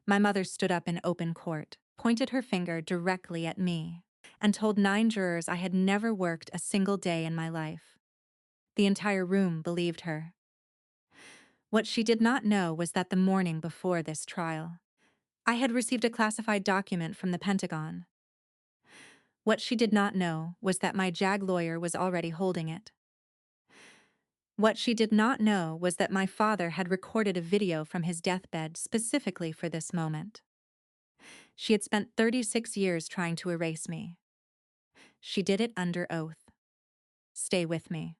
My mother stood up in open court, pointed her finger directly at me, and told 9 jurors I had never worked a single day in my life. The entire room believed her. What she did not know was that the morning before this trial, I had received a classified document from the Pentagon. What she did not know was that my JAG lawyer was already holding it. What she did not know was that my father had recorded a video from his deathbed specifically for this moment. She had spent 36 years trying to erase me. She did it under oath. Stay with me.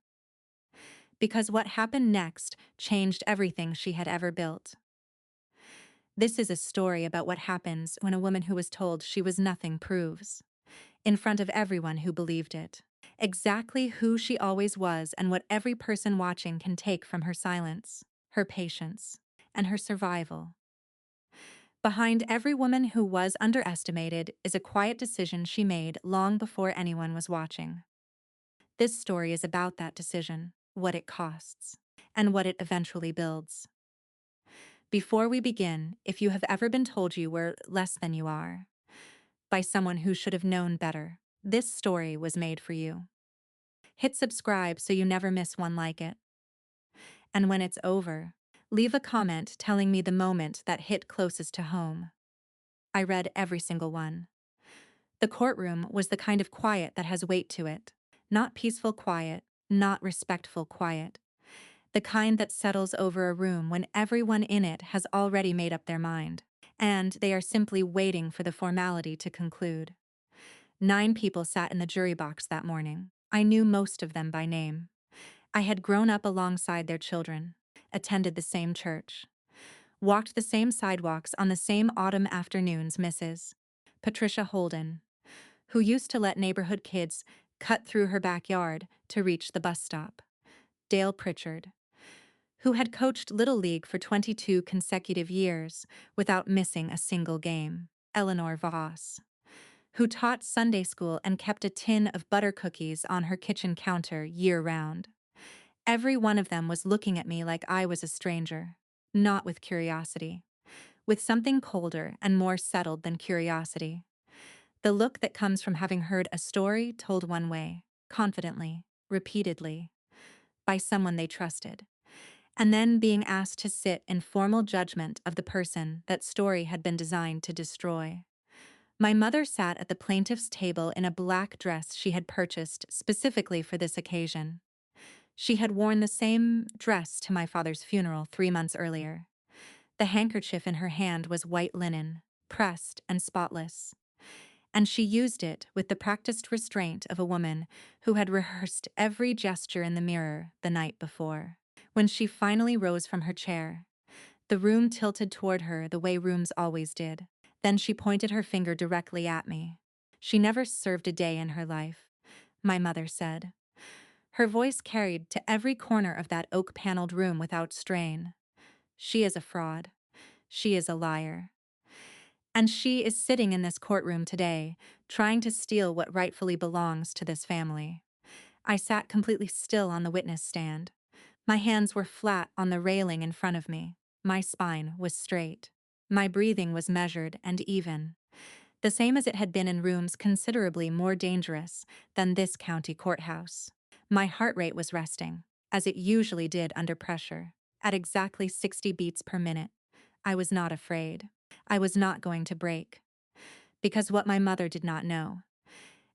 Because what happened next changed everything she had ever built. This is a story about what happens when a woman who was told she was nothing proves, in front of everyone who believed it, exactly who she always was and what every person watching can take from her silence, her patience, and her survival. Behind every woman who was underestimated is a quiet decision she made long before anyone was watching. This story is about that decision, what it costs, and what it eventually builds. Before we begin, if you have ever been told you were less than you are, by someone who should have known better, this story was made for you. Hit subscribe so you never miss one like it. And when it's over, leave a comment telling me the moment that hit closest to home. I read every single one. The courtroom was the kind of quiet that has weight to it. Not peaceful quiet, not respectful quiet. The kind that settles over a room when everyone in it has already made up their mind, and they are simply waiting for the formality to conclude. 9 people sat in the jury box that morning. I knew most of them by name. I had grown up alongside their children, attended the same church, walked the same sidewalks on the same autumn afternoons. Mrs. Patricia Holden, who used to let neighborhood kids cut through her backyard to reach the bus stop. Dale Pritchard, who had coached Little League for 22 consecutive years without missing a single game. Eleanor Voss, who taught Sunday school and kept a tin of butter cookies on her kitchen counter year-round. Every one of them was looking at me like I was a stranger, not with curiosity, with something colder and more settled than curiosity. The look that comes from having heard a story told one way, confidently, repeatedly, by someone they trusted, and then being asked to sit in formal judgment of the person that story had been designed to destroy. My mother sat at the plaintiff's table in a black dress she had purchased specifically for this occasion. She had worn the same dress to my father's funeral 3 months earlier. The handkerchief in her hand was white linen, pressed and spotless, and she used it with the practiced restraint of a woman who had rehearsed every gesture in the mirror the night before. When she finally rose from her chair, the room tilted toward her the way rooms always did. Then she pointed her finger directly at me. She never served a day in her life, my mother said. Her voice carried to every corner of that oak-paneled room without strain. She is a fraud. She is a liar. And she is sitting in this courtroom today, trying to steal what rightfully belongs to this family. I sat completely still on the witness stand. My hands were flat on the railing in front of me. My spine was straight. My breathing was measured and even, the same as it had been in rooms considerably more dangerous than this county courthouse. My heart rate was resting, as it usually did under pressure, at exactly 60 beats per minute. I was not afraid. I was not going to break. Because what my mother did not know,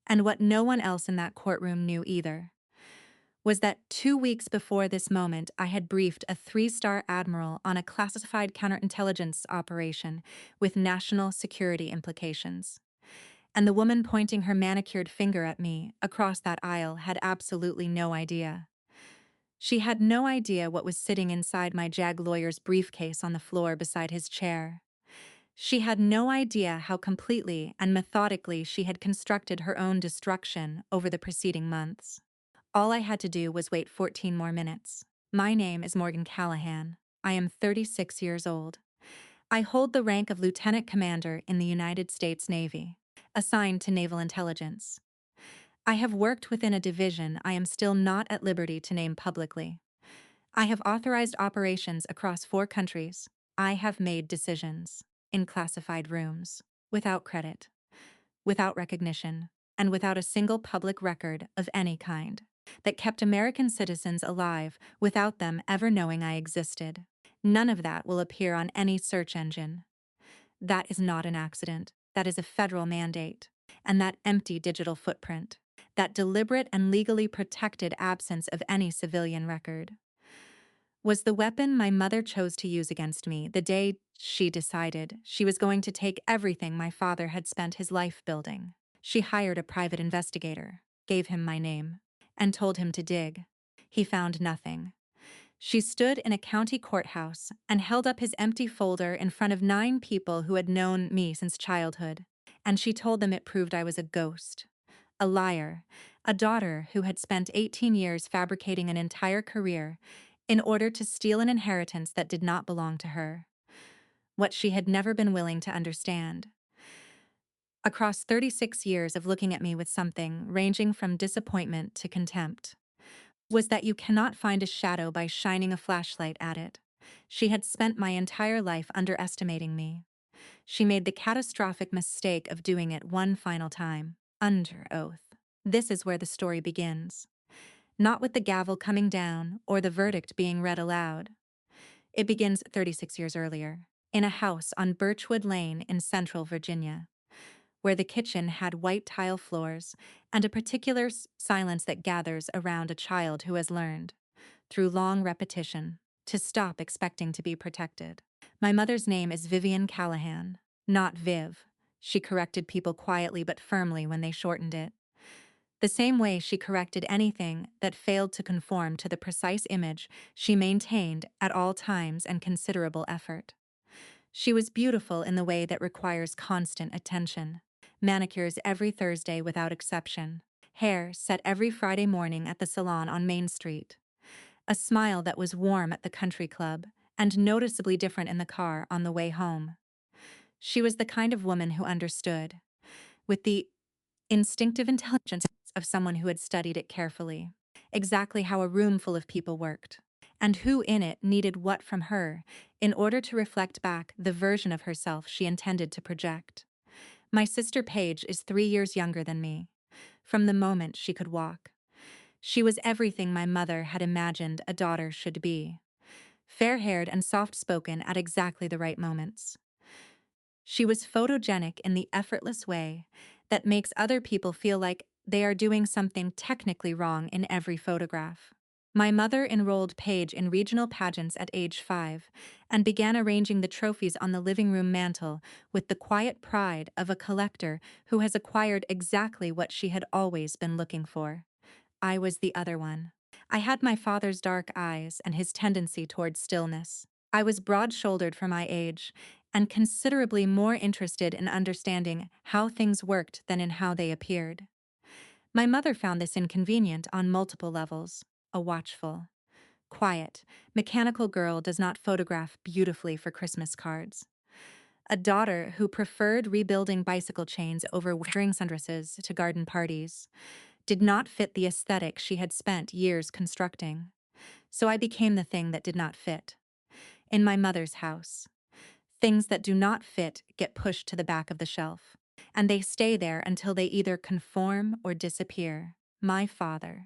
and what no one else in that courtroom knew either, was that 2 weeks before this moment I had briefed a 3-star admiral on a classified counterintelligence operation with national security implications. And the woman pointing her manicured finger at me across that aisle had absolutely no idea. She had no idea what was sitting inside my JAG lawyer's briefcase on the floor beside his chair. She had no idea how completely and methodically she had constructed her own destruction over the preceding months. All I had to do was wait 14 more minutes. My name is Morgan Callahan. I am 36 years old. I hold the rank of Lieutenant Commander in the United States Navy, assigned to Naval Intelligence. I have worked within a division I am still not at liberty to name publicly. I have authorized operations across 4 countries. I have made decisions. in classified rooms, without credit, without recognition, and without a single public record of any kind, that kept American citizens alive without them ever knowing I existed. None of that will appear on any search engine. That is not an accident. That is a federal mandate. And that empty digital footprint, that deliberate and legally protected absence of any civilian record, was the weapon my mother chose to use against me the day she decided she was going to take everything my father had spent his life building. She hired a private investigator, gave him my name, and told him to dig. He found nothing. She stood in a county courthouse and held up his empty folder in front of 9 people who had known me since childhood, and she told them it proved I was a ghost, a liar, a daughter who had spent 18 years fabricating an entire career in order to steal an inheritance that did not belong to her, what she had never been willing to understand. Across 36 years of looking at me with something ranging from disappointment to contempt, was that you cannot find a shadow by shining a flashlight at it. She had spent my entire life underestimating me. She made the catastrophic mistake of doing it one final time, under oath. This is where the story begins. Not with the gavel coming down or the verdict being read aloud. It begins 36 years earlier, in a house on Birchwood Lane in central Virginia, where the kitchen had white tile floors and a particular silence that gathers around a child who has learned, through long repetition, to stop expecting to be protected. My mother's name is Vivian Callahan, not Viv. She corrected people quietly but firmly when they shortened it. The same way she corrected anything that failed to conform to the precise image she maintained at all times and considerable effort. She was beautiful in the way that requires constant attention. Manicures every Thursday without exception. Hair set every Friday morning at the salon on Main Street. A smile that was warm at the country club and noticeably different in the car on the way home. She was the kind of woman who understood, with the instinctive intelligence of someone who had studied it carefully, exactly how a room full of people worked, and who in it needed what from her in order to reflect back the version of herself she intended to project. My sister Paige is 3 years younger than me, from the moment she could walk. She was everything my mother had imagined a daughter should be, fair-haired and soft-spoken at exactly the right moments. She was photogenic in the effortless way that makes other people feel like they are doing something technically wrong in every photograph. My mother enrolled Paige in regional pageants at age 5 and began arranging the trophies on the living room mantel with the quiet pride of a collector who has acquired exactly what she had always been looking for. I was the other one. I had my father's dark eyes and his tendency toward stillness. I was broad-shouldered for my age and considerably more interested in understanding how things worked than in how they appeared. My mother found this inconvenient on multiple levels. A watchful, quiet, mechanical girl does not photograph beautifully for Christmas cards. A daughter who preferred rebuilding bicycle chains over wearing sundresses to garden parties did not fit the aesthetic she had spent years constructing. So I became the thing that did not fit. In my mother's house, things that do not fit get pushed to the back of the shelf, and they stay there until they either conform or disappear. My father,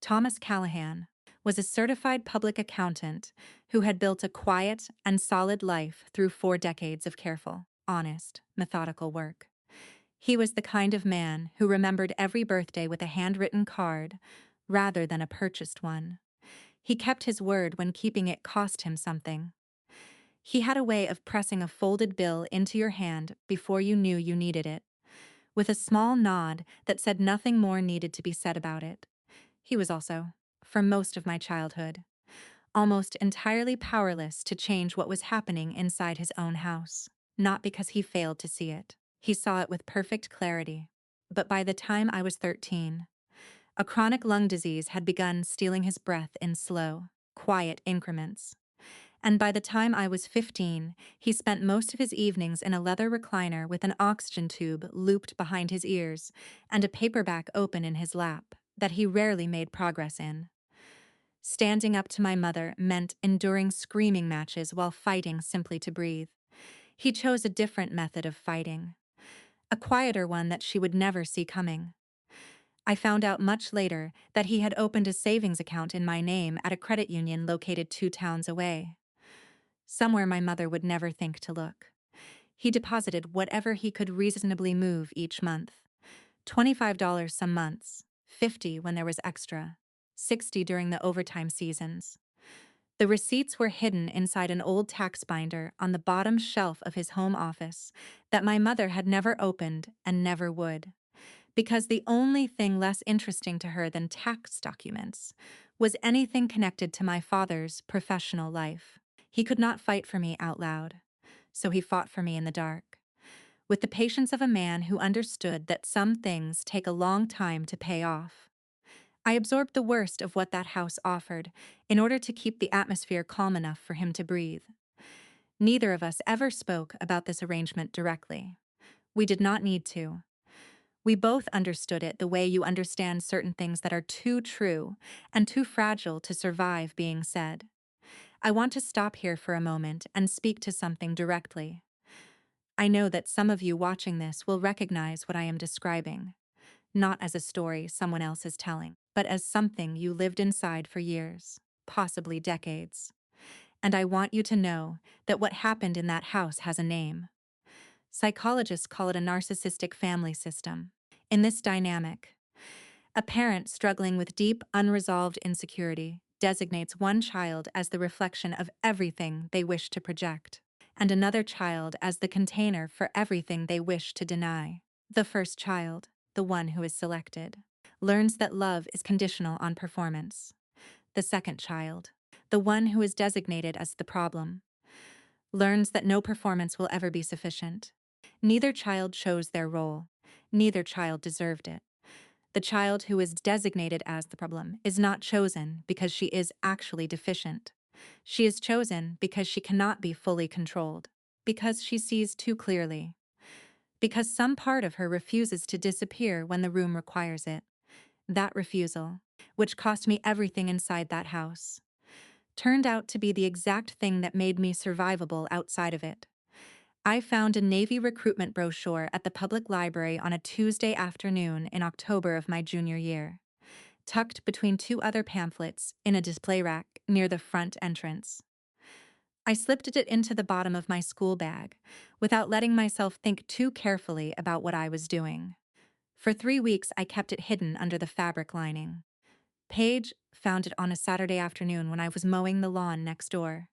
Thomas Callahan, was a certified public accountant who had built a quiet and solid life through 4 decades of careful, honest, methodical work. He was the kind of man who remembered every birthday with a handwritten card rather than a purchased one. He kept his word when keeping it cost him something. He had a way of pressing a folded bill into your hand before you knew you needed it, with a small nod that said nothing more needed to be said about it. He was also, for most of my childhood, almost entirely powerless to change what was happening inside his own house. Not because he failed to see it. He saw it with perfect clarity. But by the time I was 13, a chronic lung disease had begun stealing his breath in slow, quiet increments. And by the time I was 15, he spent most of his evenings in a leather recliner with an oxygen tube looped behind his ears and a paperback open in his lap that he rarely made progress in. Standing up to my mother meant enduring screaming matches while fighting simply to breathe. He chose a different method of fighting, a quieter one that she would never see coming. I found out much later that he had opened a savings account in my name at a credit union located 2 towns away, somewhere my mother would never think to look. He deposited whatever he could reasonably move each month. $25 some months, $50 when there was extra, $60 during the overtime seasons. The receipts were hidden inside an old tax binder on the bottom shelf of his home office that my mother had never opened and never would, because the only thing less interesting to her than tax documents was anything connected to my father's professional life. He could not fight for me out loud, so he fought for me in the dark, with the patience of a man who understood that some things take a long time to pay off. I absorbed the worst of what that house offered in order to keep the atmosphere calm enough for him to breathe. Neither of us ever spoke about this arrangement directly. We did not need to. We both understood it the way you understand certain things that are too true and too fragile to survive being said. I want to stop here for a moment and speak to something directly. I know that some of you watching this will recognize what I am describing, not as a story someone else is telling, but as something you lived inside for years, possibly decades. And I want you to know that what happened in that house has a name. Psychologists call it a narcissistic family system. In this dynamic, a parent struggling with deep, unresolved insecurity designates one child as the reflection of everything they wish to project, and another child as the container for everything they wish to deny. The first child, the one who is selected, learns that love is conditional on performance. The second child, the one who is designated as the problem, learns that no performance will ever be sufficient. Neither child chose their role. Neither child deserved it. The child who is designated as the problem is not chosen because she is actually deficient. She is chosen because she cannot be fully controlled, because she sees too clearly, because some part of her refuses to disappear when the room requires it. That refusal, which cost me everything inside that house, turned out to be the exact thing that made me survivable outside of it. I found a Navy recruitment brochure at the public library on a Tuesday afternoon in October of my junior year, tucked between 2 other pamphlets in a display rack near the front entrance. I slipped it into the bottom of my school bag without letting myself think too carefully about what I was doing. For 3 weeks, I kept it hidden under the fabric lining. Paige found it on a Saturday afternoon when I was mowing the lawn next door.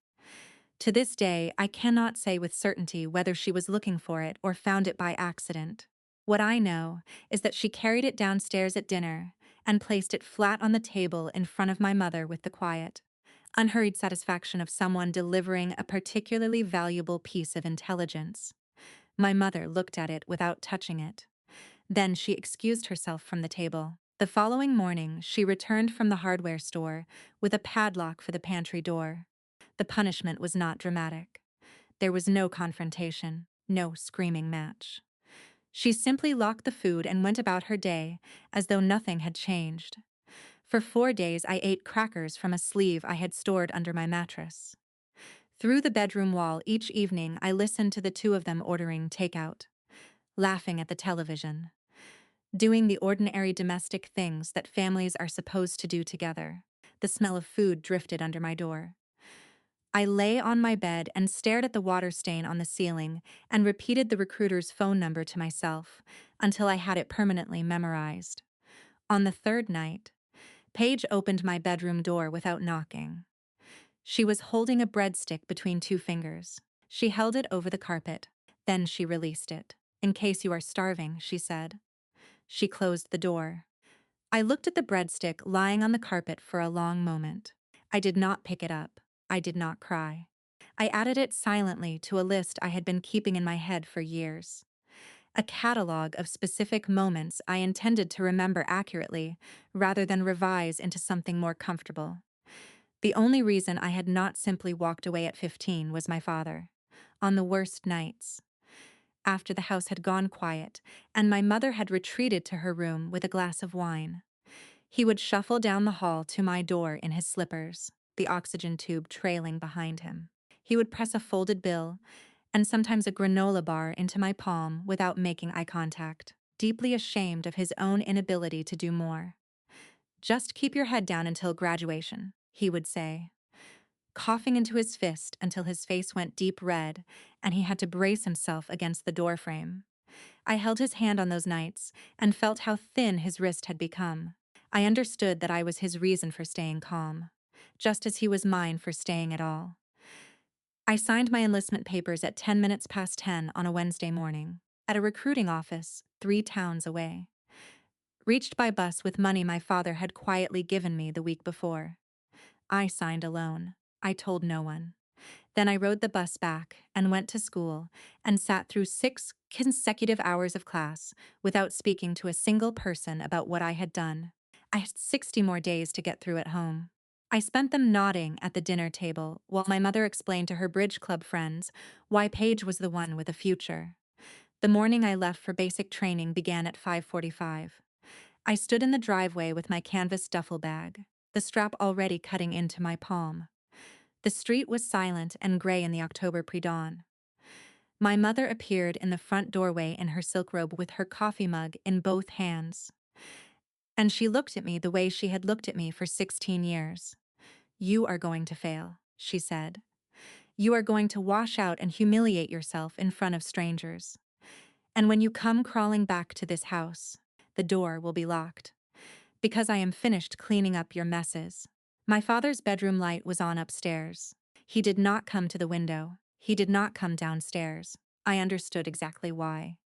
To this day, I cannot say with certainty whether she was looking for it or found it by accident. What I know is that she carried it downstairs at dinner and placed it flat on the table in front of my mother with the quiet, unhurried satisfaction of someone delivering a particularly valuable piece of intelligence. My mother looked at it without touching it. Then she excused herself from the table. The following morning, she returned from the hardware store with a padlock for the pantry door. The punishment was not dramatic. There was no confrontation, no screaming match. She simply locked the food and went about her day as though nothing had changed. For 4 days, I ate crackers from a sleeve I had stored under my mattress. Through the bedroom wall each evening, I listened to the 2 of them ordering takeout, laughing at the television, doing the ordinary domestic things that families are supposed to do together. The smell of food drifted under my door. I lay on my bed and stared at the water stain on the ceiling and repeated the recruiter's phone number to myself until I had it permanently memorized. On the 3rd night, Paige opened my bedroom door without knocking. She was holding a breadstick between 2 fingers. She held it over the carpet. Then she released it. "In case you are starving," she said. She closed the door. I looked at the breadstick lying on the carpet for a long moment. I did not pick it up. I did not cry. I added it silently to a list I had been keeping in my head for years. A catalog of specific moments I intended to remember accurately rather than revise into something more comfortable. The only reason I had not simply walked away at 15 was my father. On the worst nights, after the house had gone quiet and my mother had retreated to her room with a glass of wine, he would shuffle down the hall to my door in his slippers, the oxygen tube trailing behind him. He would press a folded bill and sometimes a granola bar into my palm without making eye contact, deeply ashamed of his own inability to do more. "Just keep your head down until graduation," he would say, coughing into his fist until his face went deep red and he had to brace himself against the doorframe. I held his hand on those nights and felt how thin his wrist had become. I understood that I was his reason for staying calm, just as he was mine for staying at all. I signed my enlistment papers at 10 minutes past 10 on a Wednesday morning, at a recruiting office 3 towns away. Reached by bus with money my father had quietly given me the week before. I signed alone. I told no one. Then I rode the bus back and went to school and sat through 6 consecutive hours of class without speaking to a single person about what I had done. I had 60 more days to get through at home. I spent them nodding at the dinner table while my mother explained to her bridge club friends why Paige was the one with a future. The morning I left for basic training began at 5:45. I stood in the driveway with my canvas duffel bag, the strap already cutting into my palm. The street was silent and gray in the October pre-dawn. My mother appeared in the front doorway in her silk robe with her coffee mug in both hands. And she looked at me the way she had looked at me for 16 years. "You are going to fail," she said. "You are going to wash out and humiliate yourself in front of strangers. And when you come crawling back to this house, the door will be locked. Because I am finished cleaning up your messes." My father's bedroom light was on upstairs. He did not come to the window. He did not come downstairs. I understood exactly why.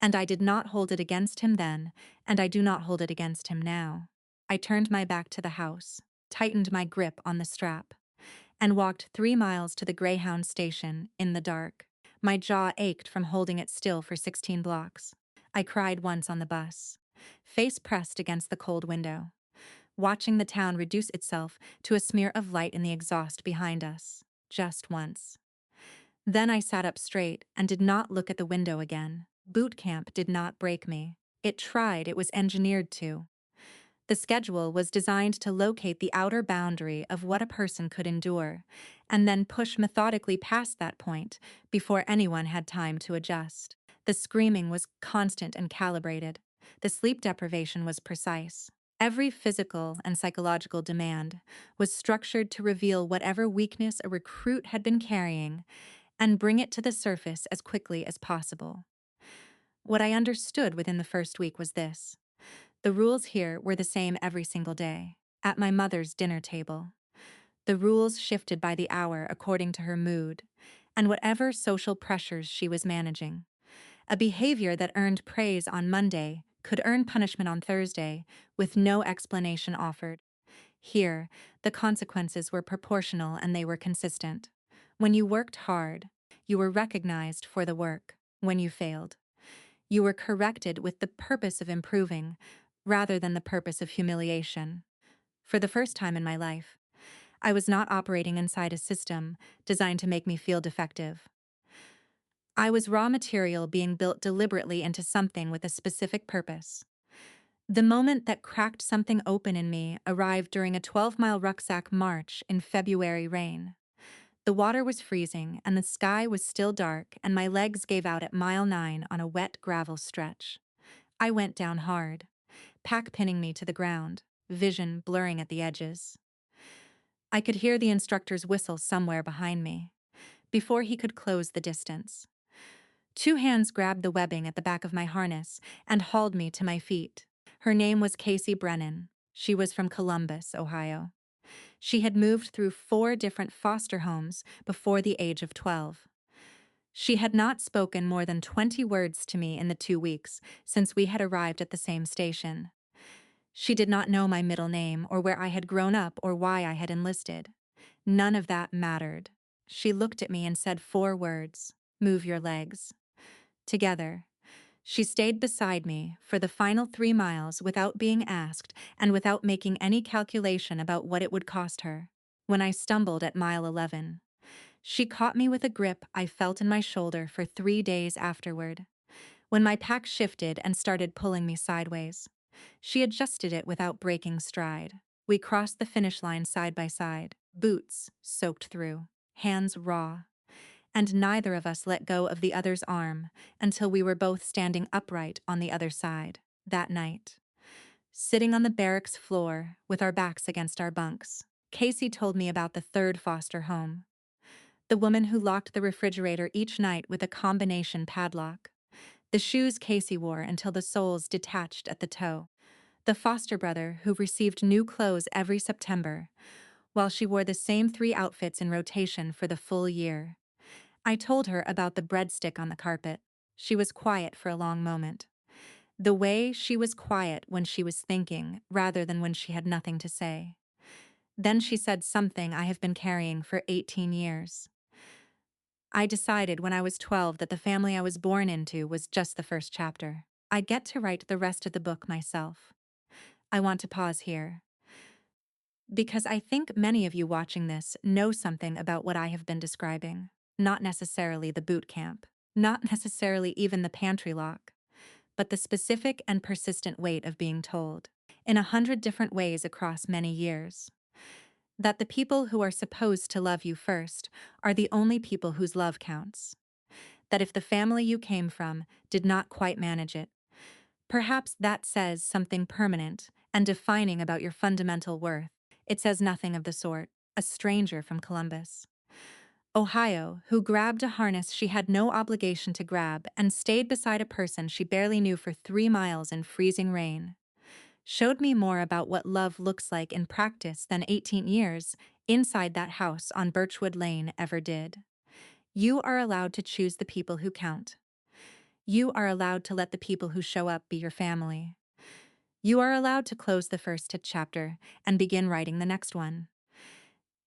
And I did not hold it against him then, and I do not hold it against him now. I turned my back to the house, tightened my grip on the strap, and walked 3 miles to the Greyhound station in the dark. My jaw ached from holding it still for 16 blocks. I cried once on the bus, face pressed against the cold window, watching the town reduce itself to a smear of light in the exhaust behind us, just once. Then I sat up straight and did not look at the window again. Boot camp did not break me. It tried, it was engineered to. The schedule was designed to locate the outer boundary of what a person could endure, and then push methodically past that point before anyone had time to adjust. The screaming was constant and calibrated. The sleep deprivation was precise. Every physical and psychological demand was structured to reveal whatever weakness a recruit had been carrying and bring it to the surface as quickly as possible. What I understood within the first week was this: the rules here were the same every single day, at my mother's dinner table. The rules shifted by the hour according to her mood and whatever social pressures she was managing. A behavior that earned praise on Monday could earn punishment on Thursday with no explanation offered. Here, the consequences were proportional and they were consistent. When you worked hard, you were recognized for the work. When you failed, you were corrected with the purpose of improving, rather than the purpose of humiliation. For the first time in my life, I was not operating inside a system designed to make me feel defective. I was raw material being built deliberately into something with a specific purpose. The moment that cracked something open in me arrived during a 12-mile rucksack march in February rain. The water was freezing, and the sky was still dark, and my legs gave out at mile 9 on a wet gravel stretch. I went down hard, pack pinning me to the ground, vision blurring at the edges. I could hear the instructor's whistle somewhere behind me, before he could close the distance. 2 hands grabbed the webbing at the back of my harness and hauled me to my feet. Her name was Casey Brennan. She was from Columbus, Ohio. She had moved through 4 different foster homes before the age of 12. She had not spoken more than 20 words to me in the 2 weeks since we had arrived at the same station. She did not know my middle name or where I had grown up or why I had enlisted. None of that mattered. She looked at me and said 4 words: "Move your legs." Together, she stayed beside me for the final 3 miles without being asked and without making any calculation about what it would cost her. When I stumbled at mile 11, she caught me with a grip I felt in my shoulder for 3 days afterward. When my pack shifted and started pulling me sideways, she adjusted it without breaking stride. We crossed the finish line side by side, boots soaked through, hands raw, and neither of us let go of the other's arm until we were both standing upright on the other side. That night, sitting on the barracks floor with our backs against our bunks, Casey told me about the third foster home. The woman who locked the refrigerator each night with a combination padlock. The shoes Casey wore until the soles detached at the toe. The foster brother who received new clothes every September, while she wore the same 3 outfits in rotation for the full year. I told her about the breadstick on the carpet. She was quiet for a long moment. The way she was quiet when she was thinking, rather than when she had nothing to say. Then she said something I have been carrying for 18 years. I decided when I was 12 that the family I was born into was just the first chapter. I get to write the rest of the book myself. I want to pause here, because I think many of you watching this know something about what I have been describing. Not necessarily the boot camp, not necessarily even the pantry lock, but the specific and persistent weight of being told, in 100 different ways across many years, that the people who are supposed to love you first are the only people whose love counts. That if the family you came from did not quite manage it, perhaps that says something permanent and defining about your fundamental worth. It says nothing of the sort. A stranger from Columbus, Ohio, who grabbed a harness she had no obligation to grab and stayed beside a person she barely knew for 3 miles in freezing rain, showed me more about what love looks like in practice than 18 years inside that house on Birchwood Lane ever did. You are allowed to choose the people who count. You are allowed to let the people who show up be your family. You are allowed to close the first chapter and begin writing the next one.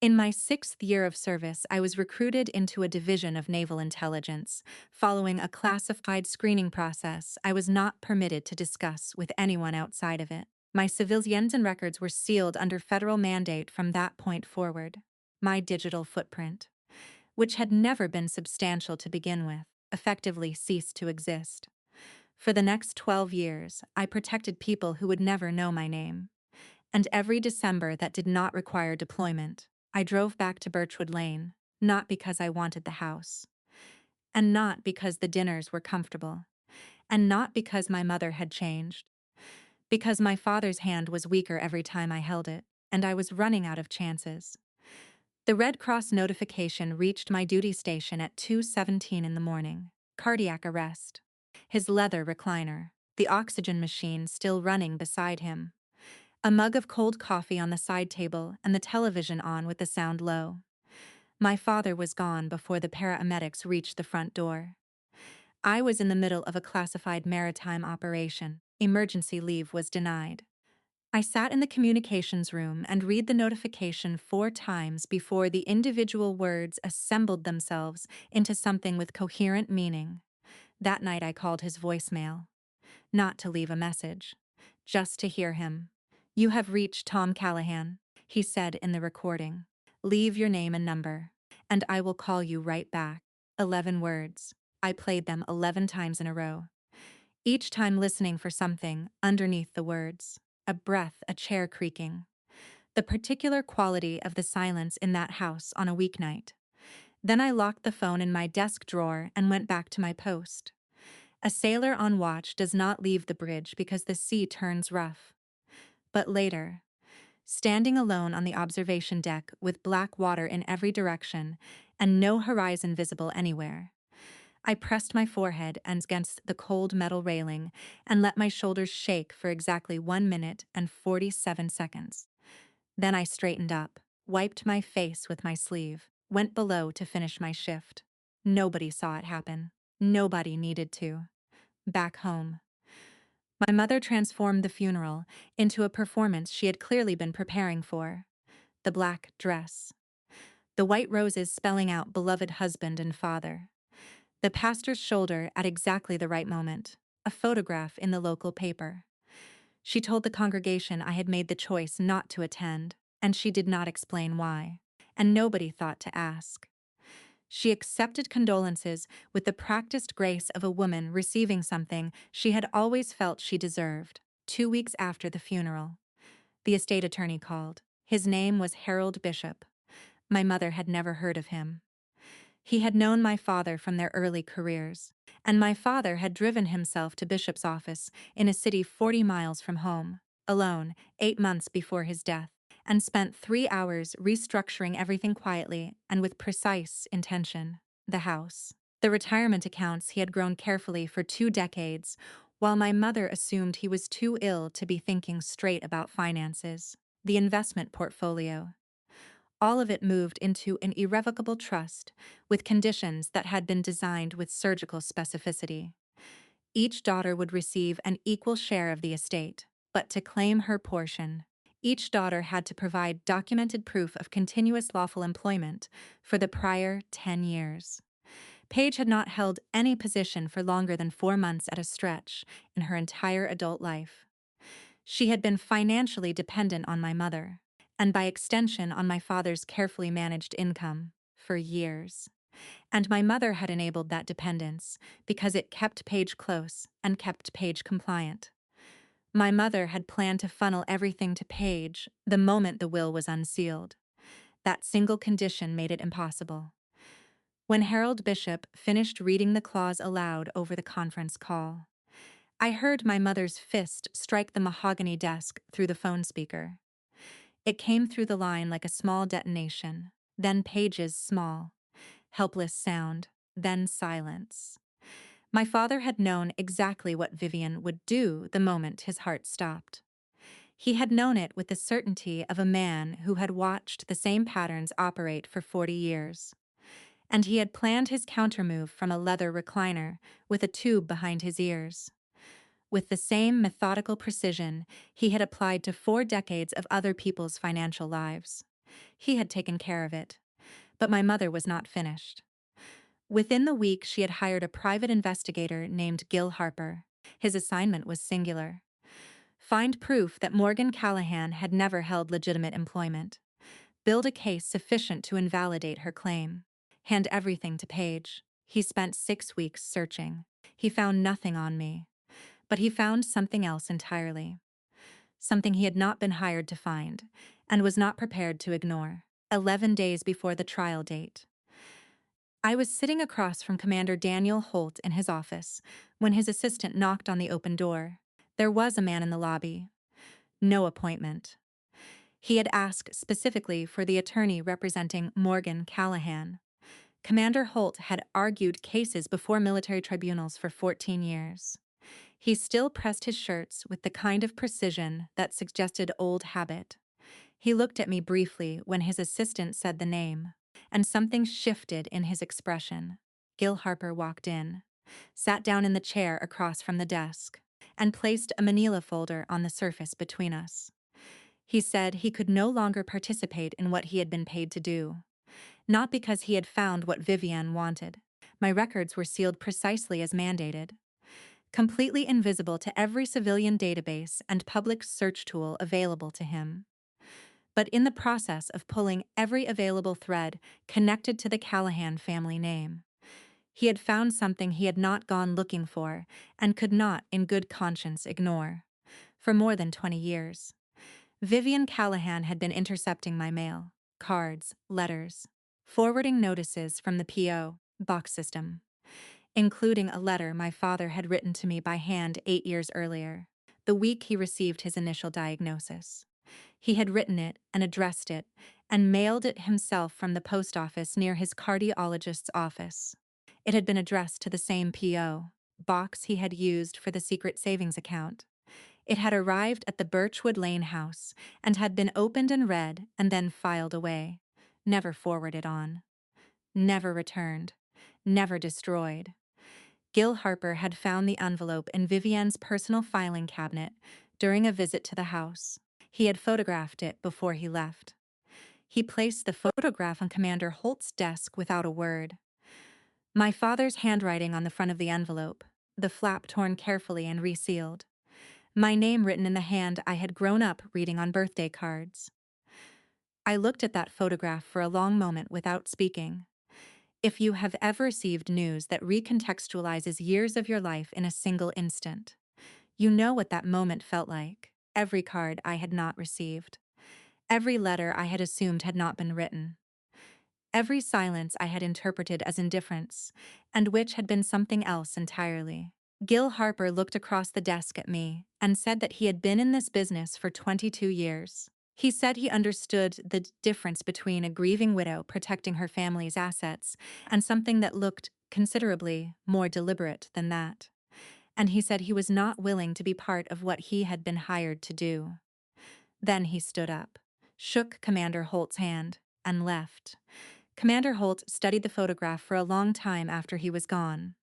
In my 6th year of service, I was recruited into a division of naval intelligence. Following a classified screening process, I was not permitted to discuss with anyone outside of it. My civilians and records were sealed under federal mandate from that point forward. My digital footprint, which had never been substantial to begin with, effectively ceased to exist. For the next 12 years, I protected people who would never know my name. And every December that did not require deployment, I drove back to Birchwood Lane, not because I wanted the house, and not because the dinners were comfortable, and not because my mother had changed, because my father's hand was weaker every time I held it, and I was running out of chances. The Red Cross notification reached my duty station at 2:17 in the morning. Cardiac arrest. His leather recliner, the oxygen machine still running beside him. A mug of cold coffee on the side table and the television on with the sound low. My father was gone before the paramedics reached the front door. I was in the middle of a classified maritime operation. Emergency leave was denied. I sat in the communications room and read the notification 4 times before the individual words assembled themselves into something with coherent meaning. That night I called his voicemail. Not to leave a message, just to hear him. "You have reached Tom Callahan," he said in the recording. "Leave your name and number, and I will call you right back." 11 words. I played them 11 times in a row, each time listening for something underneath the words. A breath, a chair creaking. The particular quality of the silence in that house on a weeknight. Then I locked the phone in my desk drawer and went back to my post. A sailor on watch does not leave the bridge because the sea turns rough. But later, standing alone on the observation deck with black water in every direction and no horizon visible anywhere, I pressed my forehead against the cold metal railing and let my shoulders shake for exactly 1 minute and 47 seconds. Then I straightened up, wiped my face with my sleeve, went below to finish my shift. Nobody saw it happen. Nobody needed to. Back home, my mother transformed the funeral into a performance she had clearly been preparing for. The black dress. The white roses spelling out beloved husband and father. The pastor's shoulder at exactly the right moment. A photograph in the local paper. She told the congregation I had made the choice not to attend, and she did not explain why. And nobody thought to ask. She accepted condolences with the practiced grace of a woman receiving something she had always felt she deserved. 2 weeks after the funeral, the estate attorney called. His name was Harold Bishop. My mother had never heard of him. He had known my father from their early careers, and my father had driven himself to Bishop's office in a city 40 miles from home, alone, 8 months before his death, and spent 3 hours restructuring everything quietly and with precise intention. The house, the retirement accounts he had grown carefully for 2 decades, while my mother assumed he was too ill to be thinking straight about finances. The investment portfolio. All of it moved into an irrevocable trust, with conditions that had been designed with surgical specificity. Each daughter would receive an equal share of the estate, but to claim her portion, each daughter had to provide documented proof of continuous lawful employment for the prior 10 years. Paige had not held any position for longer than 4 months at a stretch in her entire adult life. She had been financially dependent on my mother, and by extension on my father's carefully managed income, for years. And my mother had enabled that dependence because it kept Paige close and kept Paige compliant. My mother had planned to funnel everything to Paige the moment the will was unsealed. That single condition made it impossible. When Harold Bishop finished reading the clause aloud over the conference call, I heard my mother's fist strike the mahogany desk through the phone speaker. It came through the line like a small detonation, then Paige's small, helpless sound, then silence. My father had known exactly what Vivian would do the moment his heart stopped. He had known it with the certainty of a man who had watched the same patterns operate for 40 years. And he had planned his countermove from a leather recliner with a tube behind his ears. With the same methodical precision he had applied to 4 decades of other people's financial lives. He had taken care of it. But my mother was not finished. Within the week, she had hired a private investigator named Gil Harper. His assignment was singular. Find proof that Morgan Callahan had never held legitimate employment. Build a case sufficient to invalidate her claim. Hand everything to Paige. He spent 6 weeks searching. He found nothing on me. But he found something else entirely. Something he had not been hired to find, and was not prepared to ignore. 11 days before the trial date. I was sitting across from Commander Daniel Holt in his office when his assistant knocked on the open door. There was a man in the lobby. No appointment. He had asked specifically for the attorney representing Morgan Callahan. Commander Holt had argued cases before military tribunals for 14 years. He still pressed his shirts with the kind of precision that suggested old habit. He looked at me briefly when his assistant said the name, and something shifted in his expression. Gil Harper walked in, sat down in the chair across from the desk, and placed a manila folder on the surface between us. He said he could no longer participate in what he had been paid to do. Not because he had found what Vivian wanted. My records were sealed precisely as mandated. Completely invisible to every civilian database and public search tool available to him. But in the process of pulling every available thread connected to the Callahan family name, he had found something he had not gone looking for and could not, in good conscience, ignore. For more than 20 years, Vivian Callahan had been intercepting my mail, cards, letters, forwarding notices from the P.O. box system, including a letter my father had written to me by hand 8 years earlier, the week he received his initial diagnosis. He had written it and addressed it and mailed it himself from the post office near his cardiologist's office. It had been addressed to the same P.O. box he had used for the secret savings account. It had arrived at the Birchwood Lane house and had been opened and read and then filed away, never forwarded on, never returned, never destroyed. Gil Harper had found the envelope in Vivian's personal filing cabinet during a visit to the house. He had photographed it before he left. He placed the photograph on Commander Holt's desk without a word. My father's handwriting on the front of the envelope, the flap torn carefully and resealed. My name written in the hand I had grown up reading on birthday cards. I looked at that photograph for a long moment without speaking. If you have ever received news that recontextualizes years of your life in a single instant, you know what that moment felt like. Every card I had not received. Every letter I had assumed had not been written. Every silence I had interpreted as indifference, and which had been something else entirely. Gil Harper looked across the desk at me and said that he had been in this business for 22 years. He said he understood the difference between a grieving widow protecting her family's assets and something that looked considerably more deliberate than that. And he said he was not willing to be part of what he had been hired to do. Then he stood up, shook Commander Holt's hand, and left. Commander Holt studied the photograph for a long time after he was gone.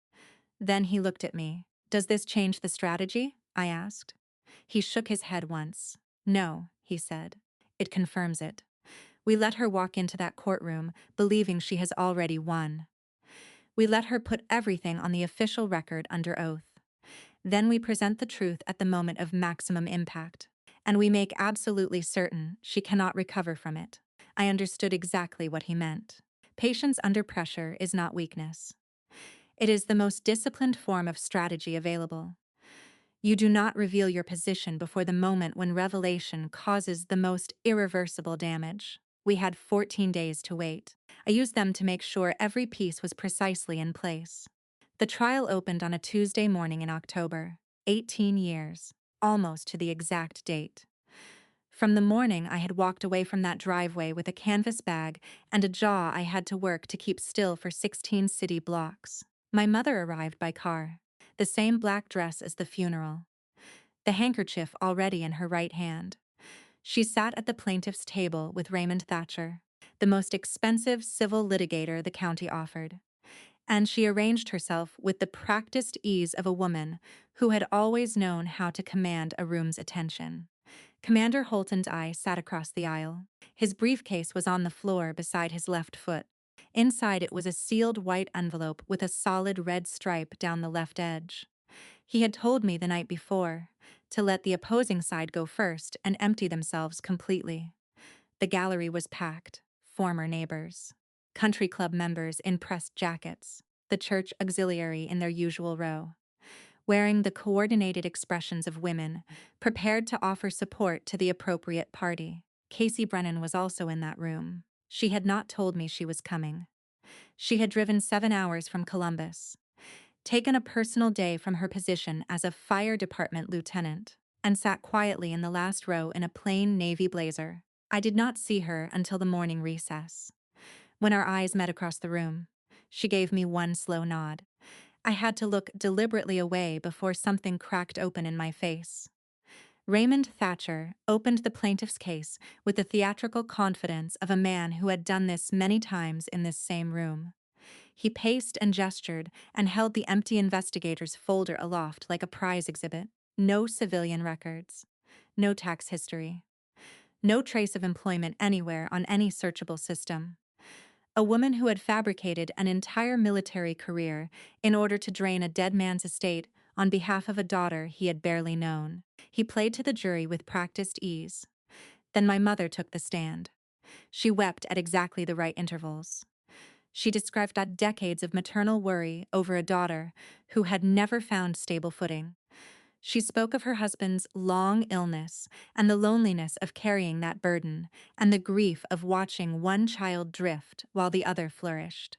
Then he looked at me. "Does this change the strategy?" I asked. He shook his head once. "No," he said. "It confirms it. We let her walk into that courtroom, believing she has already won. We let her put everything on the official record under oath. Then we present the truth at the moment of maximum impact, and we make absolutely certain she cannot recover from it." I understood exactly what he meant. Patience under pressure is not weakness. It is the most disciplined form of strategy available. You do not reveal your position before the moment when revelation causes the most irreversible damage. We had 14 days to wait. I used them to make sure every piece was precisely in place. The trial opened on a Tuesday morning in October. 18 years, almost to the exact date. From the morning I had walked away from that driveway with a canvas bag and a jaw I had to work to keep still for 16 city blocks. My mother arrived by car, the same black dress as the funeral, the handkerchief already in her right hand. She sat at the plaintiff's table with Raymond Thatcher, the most expensive civil litigator the county offered, and she arranged herself with the practiced ease of a woman who had always known how to command a room's attention. Commander Holt and I sat across the aisle. His briefcase was on the floor beside his left foot. Inside it was a sealed white envelope with a solid red stripe down the left edge. He had told me the night before to let the opposing side go first and empty themselves completely. The gallery was packed, former neighbors, country club members in pressed jackets, the church auxiliary in their usual row, wearing the coordinated expressions of women, prepared to offer support to the appropriate party. Casey Brennan was also in that room. She had not told me she was coming. She had driven 7 hours from Columbus, taken a personal day from her position as a fire department lieutenant, and sat quietly in the last row in a plain navy blazer. I did not see her until the morning recess. When our eyes met across the room, she gave me one slow nod. I had to look deliberately away before something cracked open in my face. Raymond Thatcher opened the plaintiff's case with the theatrical confidence of a man who had done this many times in this same room. He paced and gestured and held the empty investigator's folder aloft like a prize exhibit. No civilian records. No tax history. No trace of employment anywhere on any searchable system. A woman who had fabricated an entire military career in order to drain a dead man's estate on behalf of a daughter he had barely known. He played to the jury with practiced ease. Then my mother took the stand. She wept at exactly the right intervals. She described decades of maternal worry over a daughter who had never found stable footing. She spoke of her husband's long illness and the loneliness of carrying that burden and the grief of watching one child drift while the other flourished.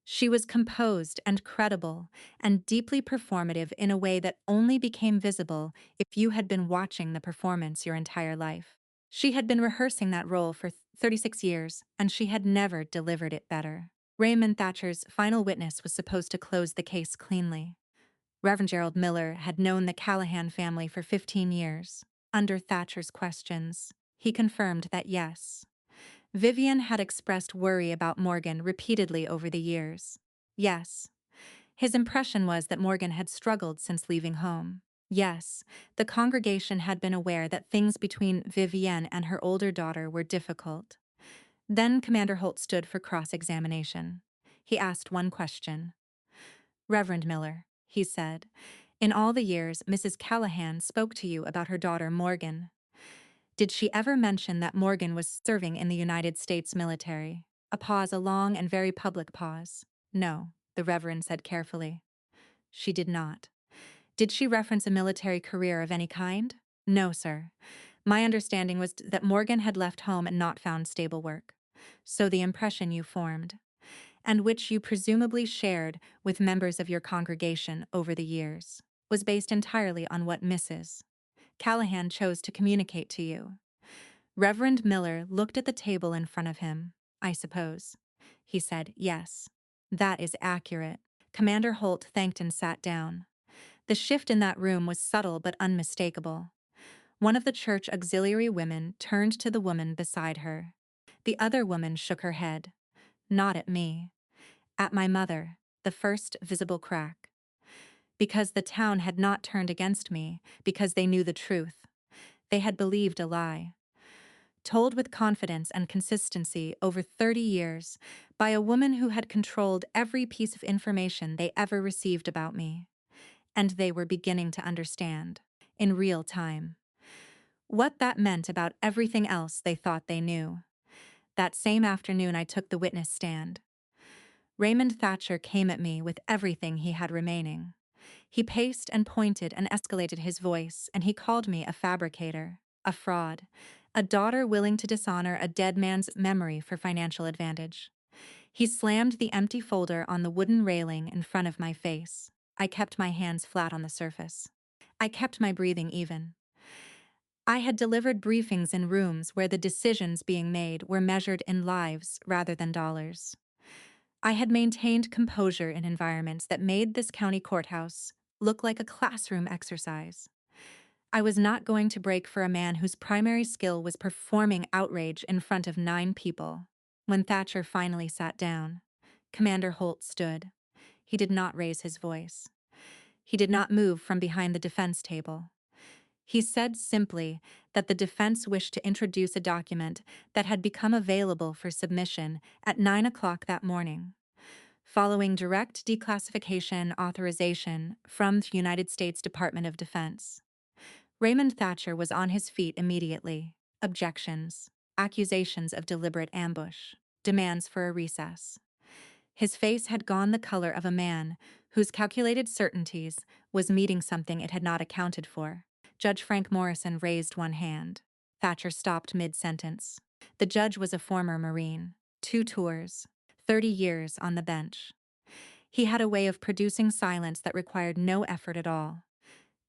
She was composed and credible and deeply performative in a way that only became visible if you had been watching the performance your entire life. She had been rehearsing that role for 36 years, and she had never delivered it better. Raymond Thatcher's final witness was supposed to close the case cleanly. Reverend Gerald Miller had known the Callahan family for 15 years. Under Thatcher's questions, he confirmed that yes, Vivian had expressed worry about Morgan repeatedly over the years. Yes. His impression was that Morgan had struggled since leaving home. Yes, the congregation had been aware that things between Vivienne and her older daughter were difficult. Then Commander Holt stood for cross-examination. He asked one question. "Reverend Miller," he said, "in all the years Mrs. Callahan spoke to you about her daughter Morgan, did she ever mention that Morgan was serving in the United States military?" A pause, a long and very public pause. "No," the Reverend said carefully. "She did not." "Did she reference a military career of any kind?" "No, sir. My understanding was that Morgan had left home and not found stable work. So the impression you formed, and which you presumably shared with members of your congregation over the years, was based entirely on what Mrs. Callahan chose to communicate to you. Reverend Miller looked at the table in front of him. I suppose. He said, yes. That is accurate. Commander Holt thanked and sat down. The shift in that room was subtle but unmistakable. One of the church auxiliary women turned to the woman beside her. The other woman shook her head. Not at me. At my mother, the first visible crack. Because the town had not turned against me, because they knew the truth. They had believed a lie. Told with confidence and consistency over 30 years by a woman who had controlled every piece of information they ever received about me. And they were beginning to understand, in real time, what that meant about everything else they thought they knew. That same afternoon I took the witness stand. Raymond Thatcher came at me with everything he had remaining. He paced and pointed and escalated his voice, and he called me a fabricator, a fraud, a daughter willing to dishonor a dead man's memory for financial advantage. He slammed the empty folder on the wooden railing in front of my face. I kept my hands flat on the surface. I kept my breathing even. I had delivered briefings in rooms where the decisions being made were measured in lives rather than dollars. I had maintained composure in environments that made this county courthouse look like a classroom exercise. I was not going to break for a man whose primary skill was performing outrage in front of 9 people. When Thatcher finally sat down, Commander Holt stood. He did not raise his voice. He did not move from behind the defense table. He said simply that the defense wished to introduce a document that had become available for submission at 9 o'clock that morning, following direct declassification authorization from the United States Department of Defense. Raymond Thatcher was on his feet immediately. Objections, accusations of deliberate ambush, demands for a recess. His face had gone the color of a man whose calculated certainties was meeting something it had not accounted for. Judge Frank Morrison raised one hand. Thatcher stopped mid-sentence. The judge was a former Marine. 2 tours, 30 years on the bench. He had a way of producing silence that required no effort at all.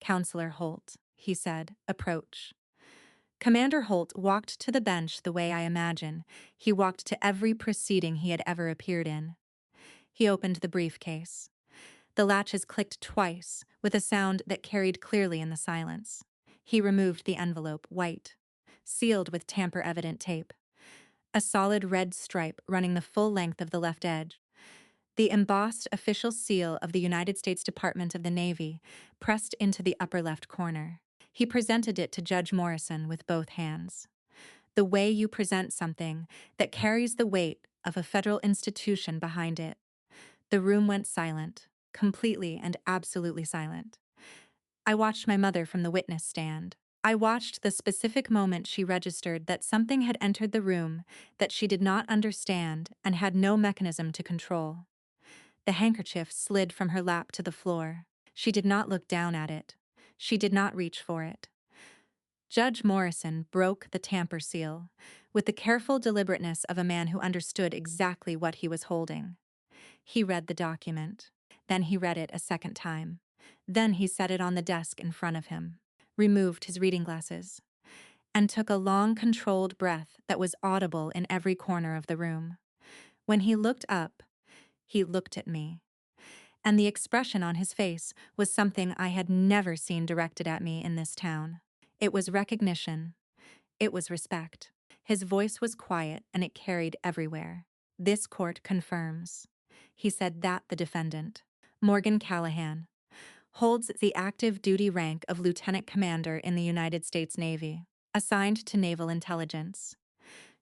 Counselor Holt, he said, approach. Commander Holt walked to the bench the way I imagine he walked to every proceeding he had ever appeared in. He opened the briefcase. The latches clicked twice, with a sound that carried clearly in the silence. He removed the envelope, white, sealed with tamper-evident tape. A solid red stripe running the full length of the left edge. The embossed official seal of the United States Department of the Navy pressed into the upper left corner. He presented it to Judge Morrison with both hands. The way you present something that carries the weight of a federal institution behind it. The room went silent, completely and absolutely silent. I watched my mother from the witness stand. I watched the specific moment she registered that something had entered the room that she did not understand and had no mechanism to control. The handkerchief slid from her lap to the floor. She did not look down at it. She did not reach for it. Judge Morrison broke the tamper seal with the careful deliberateness of a man who understood exactly what he was holding. He read the document. Then he read it a second time. Then he set it on the desk in front of him, removed his reading glasses, and took a long, controlled breath that was audible in every corner of the room. When he looked up, he looked at me. And the expression on his face was something I had never seen directed at me in this town. It was recognition. It was respect. His voice was quiet, and it carried everywhere. This court confirms. He said that the defendant, Morgan Callahan, holds the active duty rank of lieutenant commander in the United States Navy, assigned to naval intelligence.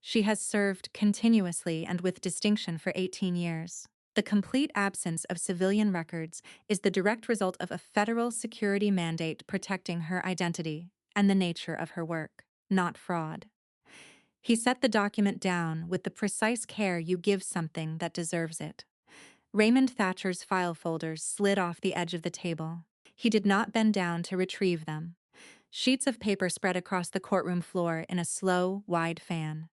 She has served continuously and with distinction for 18 years. The complete absence of civilian records is the direct result of a federal security mandate protecting her identity and the nature of her work, not fraud. He set the document down with the precise care you give something that deserves it. Raymond Thatcher's file folders slid off the edge of the table. He did not bend down to retrieve them. Sheets of paper spread across the courtroom floor in a slow, wide fan.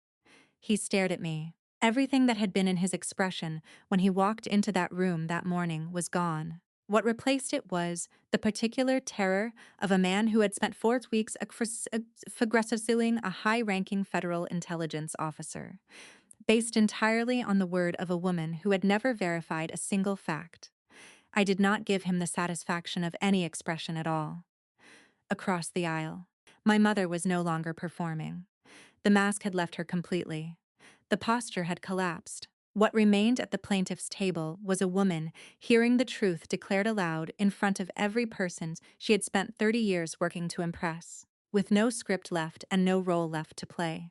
He stared at me. Everything that had been in his expression when he walked into that room that morning was gone. What replaced it was the particular terror of a man who had spent 4 weeks aggressively a high-ranking federal intelligence officer, based entirely on the word of a woman who had never verified a single fact. I did not give him the satisfaction of any expression at all. Across the aisle, my mother was no longer performing. The mask had left her completely. The posture had collapsed. What remained at the plaintiff's table was a woman hearing the truth declared aloud in front of every person she had spent 30 years working to impress, with no script left and no role left to play.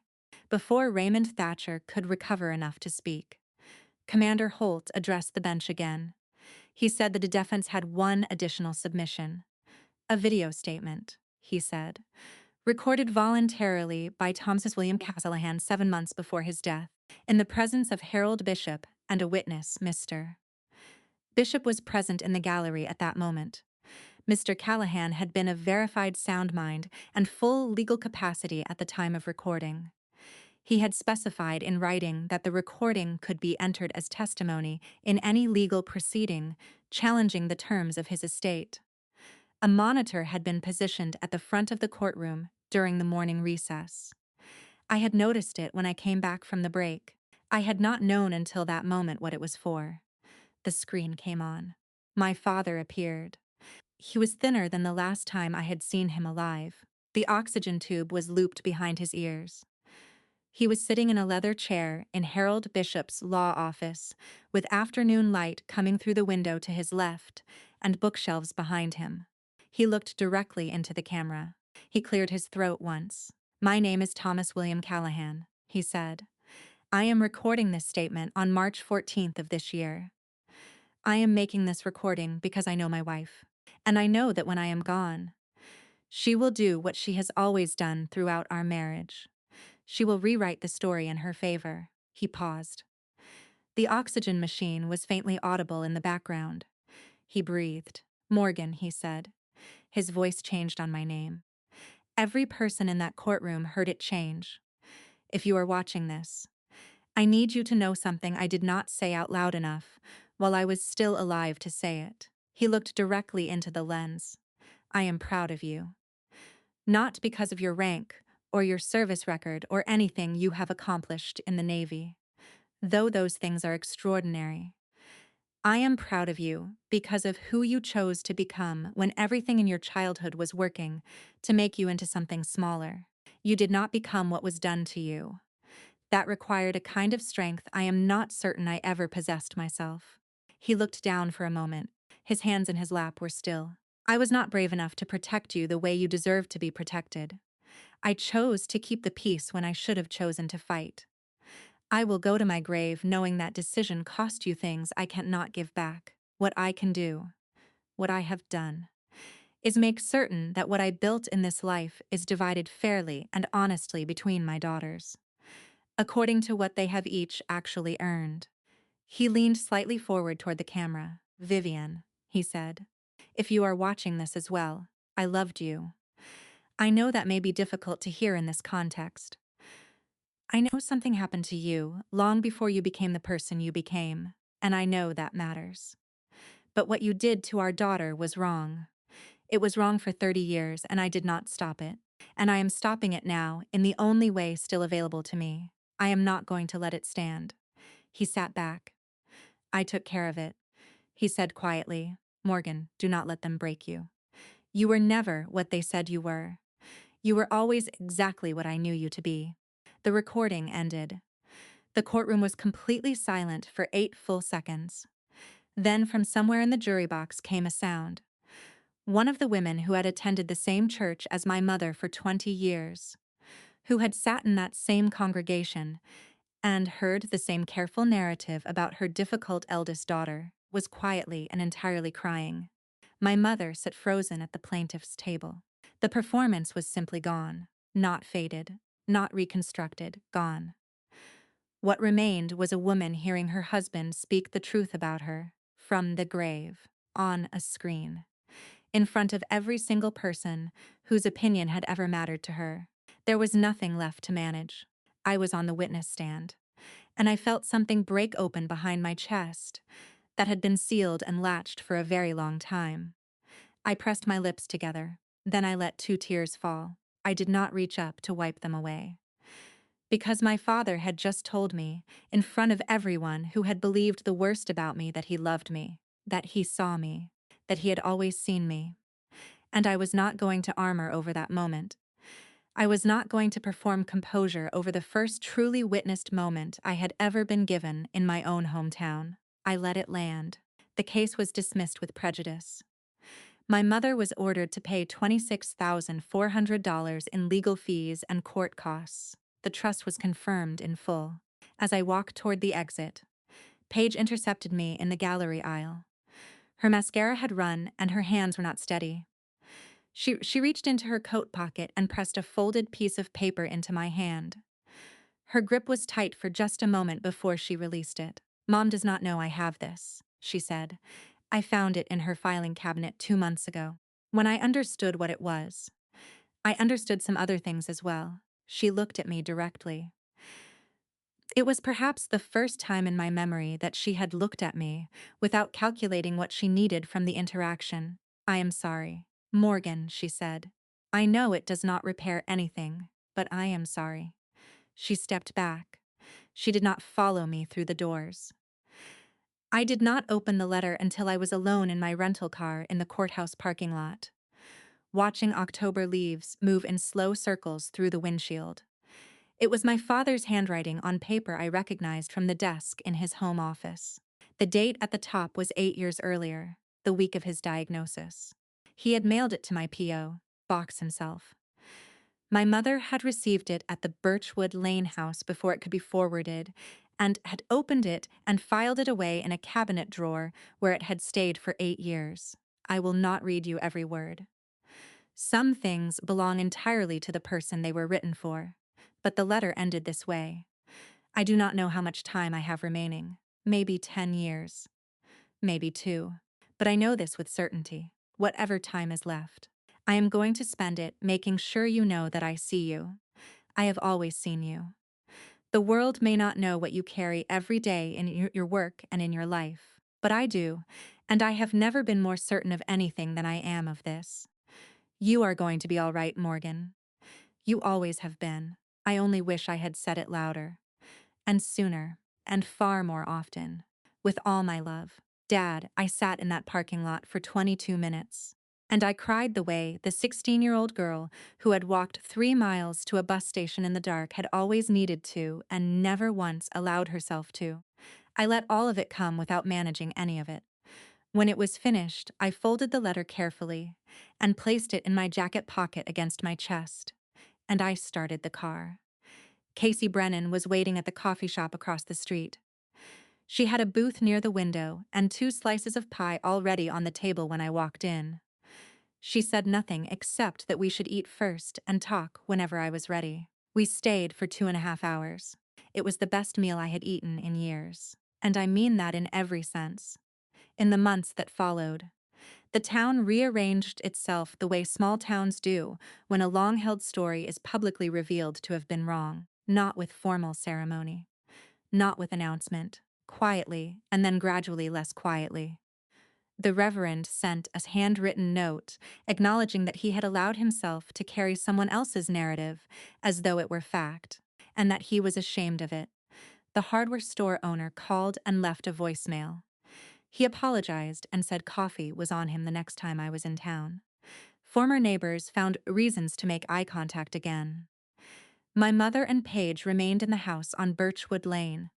Before Raymond Thatcher could recover enough to speak, Commander Holt addressed the bench again. He said that the defense had one additional submission. A video statement, he said, recorded voluntarily by Thomas William Callahan 7 months before his death, in the presence of Harold Bishop and a witness, Mr. Bishop was present in the gallery at that moment. Mr. Callahan had been of verified sound mind and full legal capacity at the time of recording. He had specified in writing that the recording could be entered as testimony in any legal proceeding challenging the terms of his estate. A monitor had been positioned at the front of the courtroom during the morning recess. I had noticed it when I came back from the break. I had not known until that moment what it was for. The screen came on. My father appeared. He was thinner than the last time I had seen him alive. The oxygen tube was looped behind his ears. He was sitting in a leather chair in Harold Bishop's law office, with afternoon light coming through the window to his left and bookshelves behind him. He looked directly into the camera. He cleared his throat once. "My name is Thomas William Callahan," he said. "I am recording this statement on March 14th of this year. I am making this recording because I know my wife, and I know that when I am gone, she will do what she has always done throughout our marriage. She will rewrite the story in her favor." He paused. The oxygen machine was faintly audible in the background. He breathed. "Morgan," he said. His voice changed on my name. Every person in that courtroom heard it change. "If you are watching this, I need you to know something I did not say out loud enough while I was still alive to say it." He looked directly into the lens. "I am proud of you. Not because of your rank or your service record or anything you have accomplished in the Navy, though those things are extraordinary. I am proud of you because of who you chose to become when everything in your childhood was working to make you into something smaller. You did not become what was done to you. That required a kind of strength I am not certain I ever possessed myself." He looked down for a moment. His hands in his lap were still. "I was not brave enough to protect you the way you deserve to be protected. I chose to keep the peace when I should have chosen to fight. I will go to my grave knowing that decision cost you things I cannot give back. What I can do, what I have done, is make certain that what I built in this life is divided fairly and honestly between my daughters, according to what they have each actually earned." He leaned slightly forward toward the camera. "Vivian," he said, "if you are watching this as well, I loved you. I know that may be difficult to hear in this context. I know something happened to you long before you became the person you became, and I know that matters. But what you did to our daughter was wrong. It was wrong for 30 years, and I did not stop it. And I am stopping it now in the only way still available to me. I am not going to let it stand." He sat back. "I took care of it," he said quietly. "Morgan, do not let them break you. You were never what they said you were. You were always exactly what I knew you to be." The recording ended. The courtroom was completely silent for 8 full seconds. Then from somewhere in the jury box came a sound. One of the women who had attended the same church as my mother for 20 years, who had sat in that same congregation and heard the same careful narrative about her difficult eldest daughter, was quietly and entirely crying. My mother sat frozen at the plaintiff's table. The performance was simply gone, not faded, not reconstructed, gone. What remained was a woman hearing her husband speak the truth about her, from the grave, on a screen, in front of every single person whose opinion had ever mattered to her. There was nothing left to manage. I was on the witness stand, and I felt something break open behind my chest that had been sealed and latched for a very long time. I pressed my lips together. Then I let 2 tears fall. I did not reach up to wipe them away. Because my father had just told me, in front of everyone who had believed the worst about me, that he loved me, that he saw me, that he had always seen me. And I was not going to armor over that moment. I was not going to perform composure over the first truly witnessed moment I had ever been given in my own hometown. I let it land. The case was dismissed with prejudice. My mother was ordered to pay $26,400 in legal fees and court costs. The trust was confirmed in full. As I walked toward the exit, Paige intercepted me in the gallery aisle. Her mascara had run and her hands were not steady. She reached into her coat pocket and pressed a folded piece of paper into my hand. Her grip was tight for just a moment before she released it. "Mom does not know I have this," she said. "I found it in her filing cabinet 2 months ago." When I understood what it was, I understood some other things as well. She looked at me directly. It was perhaps the first time in my memory that she had looked at me without calculating what she needed from the interaction. "I am sorry, Morgan," she said. "I know it does not repair anything, but I am sorry." She stepped back. She did not follow me through the doors. I did not open the letter until I was alone in my rental car in the courthouse parking lot, watching October leaves move in slow circles through the windshield. It was my father's handwriting on paper I recognized from the desk in his home office. The date at the top was 8 years earlier, the week of his diagnosis. He had mailed it to my P.O. box himself. My mother had received it at the Birchwood Lane house before it could be forwarded, and had opened it and filed it away in a cabinet drawer where it had stayed for 8 years. I will not read you every word. Some things belong entirely to the person they were written for, but the letter ended this way. I do not know how much time I have remaining. Maybe 10 years. Maybe 2. But I know this with certainty. Whatever time is left, I am going to spend it making sure you know that I see you. I have always seen you. The world may not know what you carry every day in your work and in your life, but I do, and I have never been more certain of anything than I am of this. You are going to be all right, Morgan. You always have been. I only wish I had said it louder. And sooner, and far more often. With all my love. Dad, I sat in that parking lot for 22 minutes. And I cried the way the 16-year-old girl who had walked 3 miles to a bus station in the dark had always needed to and never once allowed herself to. I let all of it come without managing any of it. When it was finished, I folded the letter carefully and placed it in my jacket pocket against my chest. And I started the car. Casey Brennan was waiting at the coffee shop across the street. She had a booth near the window and 2 slices of pie already on the table when I walked in. She said nothing except that we should eat first and talk whenever I was ready. We stayed for 2.5 hours. It was the best meal I had eaten in years. And I mean that in every sense. In the months that followed, the town rearranged itself the way small towns do when a long-held story is publicly revealed to have been wrong, not with formal ceremony, not with announcement, quietly and then gradually less quietly. The Reverend sent a handwritten note acknowledging that he had allowed himself to carry someone else's narrative as though it were fact, and that he was ashamed of it. The hardware store owner called and left a voicemail. He apologized and said coffee was on him the next time I was in town. Former neighbors found reasons to make eye contact again. My mother and Paige remained in the house on Birchwood Lane.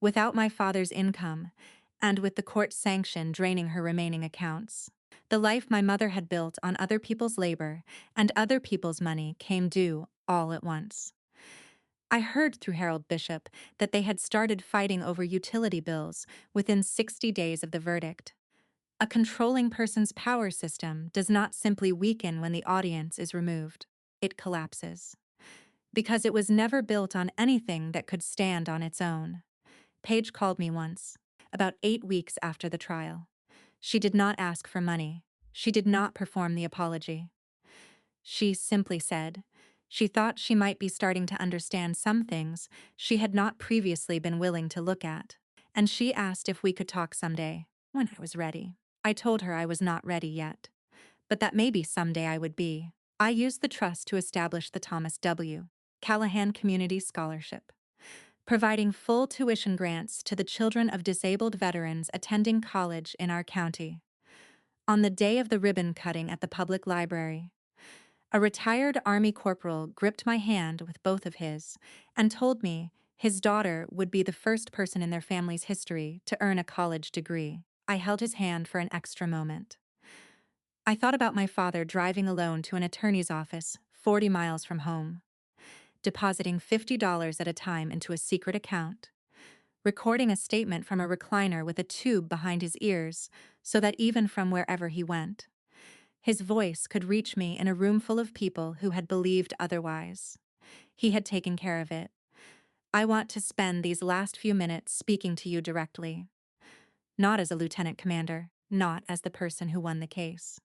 Without my father's income, and with the court sanction draining her remaining accounts, the life my mother had built on other people's labor and other people's money came due all at once. I heard through Harold Bishop that they had started fighting over utility bills within 60 days of the verdict. A controlling person's power system does not simply weaken when the audience is removed. It collapses. Because it was never built on anything that could stand on its own. Paige called me once, about 8 weeks after the trial. She did not ask for money. She did not perform the apology. She simply said, She thought she might be starting to understand some things she had not previously been willing to look at, and she asked if we could talk someday, when I was ready. I told her I was not ready yet, but that maybe someday I would be. I used the trust to establish the Thomas W. Callahan Community Scholarship, providing full tuition grants to the children of disabled veterans attending college in our county. On the day of the ribbon cutting at the public library, a retired Army corporal gripped my hand with both of his and told me his daughter would be the first person in their family's history to earn a college degree. I held his hand for an extra moment. I thought about my father driving alone to an attorney's office 40 miles from home, depositing $50 at a time into a secret account, recording a statement from a recliner with a tube behind his ears so that even from wherever he went, his voice could reach me in a room full of people who had believed otherwise. He had taken care of it. I want to spend these last few minutes speaking to you directly. Not as a lieutenant commander, not as the person who won the case.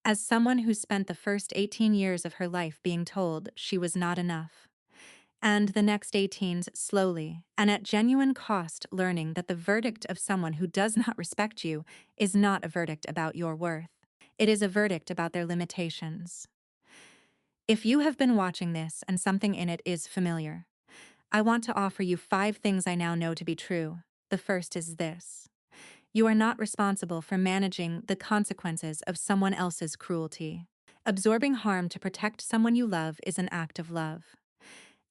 As someone who spent the first 18 years of her life being told she was not enough, and the next 18s slowly and at genuine cost learning that the verdict of someone who does not respect you is not a verdict about your worth. It is a verdict about their limitations. If you have been watching this and something in it is familiar, I want to offer you 5 things I now know to be true. The first is this: you are not responsible for managing the consequences of someone else's cruelty. Absorbing harm to protect someone you love is an act of love.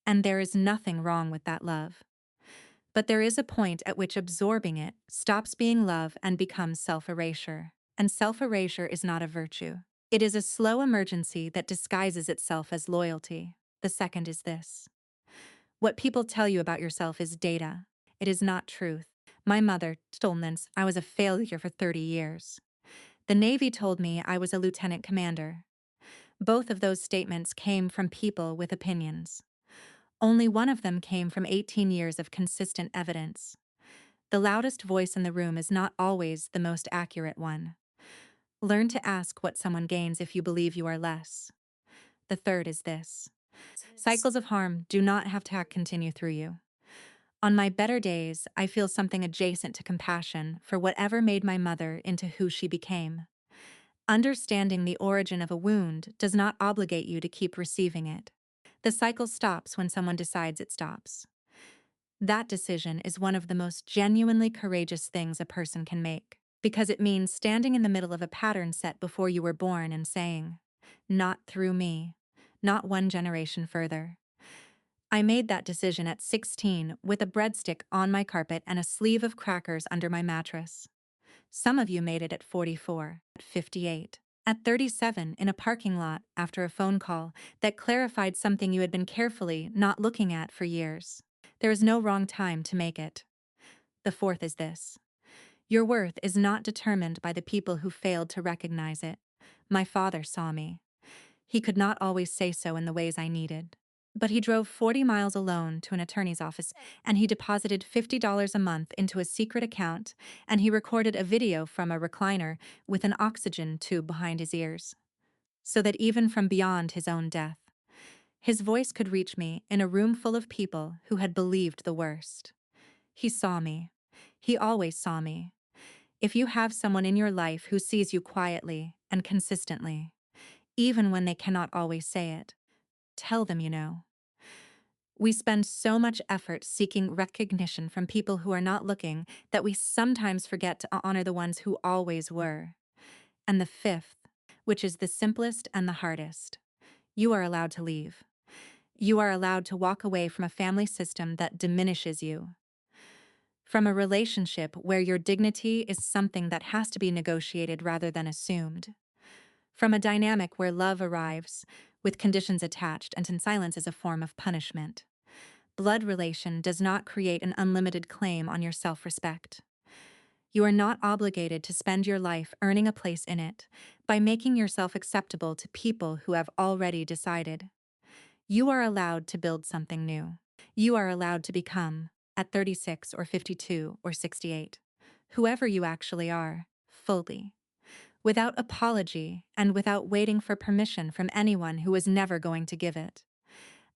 And there is nothing wrong with that love. But there is a point at which absorbing it stops being love and becomes self-erasure. And self-erasure is not a virtue. It is a slow emergency that disguises itself as loyalty. The second is this: what people tell you about yourself is data. It is not truth. My mother told me I was a failure for 30 years. The Navy told me I was a lieutenant commander. Both of those statements came from people with opinions. Only one of them came from 18 years of consistent evidence. The loudest voice in the room is not always the most accurate one. Learn to ask what someone gains if you believe you are less. The third is this: cycles of harm do not have to continue through you. On my better days, I feel something adjacent to compassion for whatever made my mother into who she became. Understanding the origin of a wound does not obligate you to keep receiving it. The cycle stops when someone decides it stops. That decision is one of the most genuinely courageous things a person can make, because it means standing in the middle of a pattern set before you were born and saying, "Not through me, not one generation further." I made that decision at 16 with a breadstick on my carpet and a sleeve of crackers under my mattress. Some of you made it at 44, at 58, at 37 in a parking lot after a phone call that clarified something you had been carefully not looking at for years. There is no wrong time to make it. The fourth is this: your worth is not determined by the people who failed to recognize it. My father saw me. He could not always say so in the ways I needed. But he drove 40 miles alone to an attorney's office, and he deposited $50 a month into a secret account, and he recorded a video from a recliner with an oxygen tube behind his ears, so that even from beyond his own death, his voice could reach me in a room full of people who had believed the worst. He saw me. He always saw me. If you have someone in your life who sees you quietly and consistently, even when they cannot always say it, tell them you know. We spend so much effort seeking recognition from people who are not looking that we sometimes forget to honor the ones who always were. And the fifth, which is the simplest and the hardest: you are allowed to leave. You are allowed to walk away from a family system that diminishes you, from a relationship where your dignity is something that has to be negotiated rather than assumed, from a dynamic where love arrives with conditions attached and in silence is a form of punishment. Blood relation does not create an unlimited claim on your self-respect. You are not obligated to spend your life earning a place in it by making yourself acceptable to people who have already decided. You are allowed to build something new. You are allowed to become, at 36 or 52 or 68, whoever you actually are, fully, without apology and without waiting for permission from anyone who was never going to give it.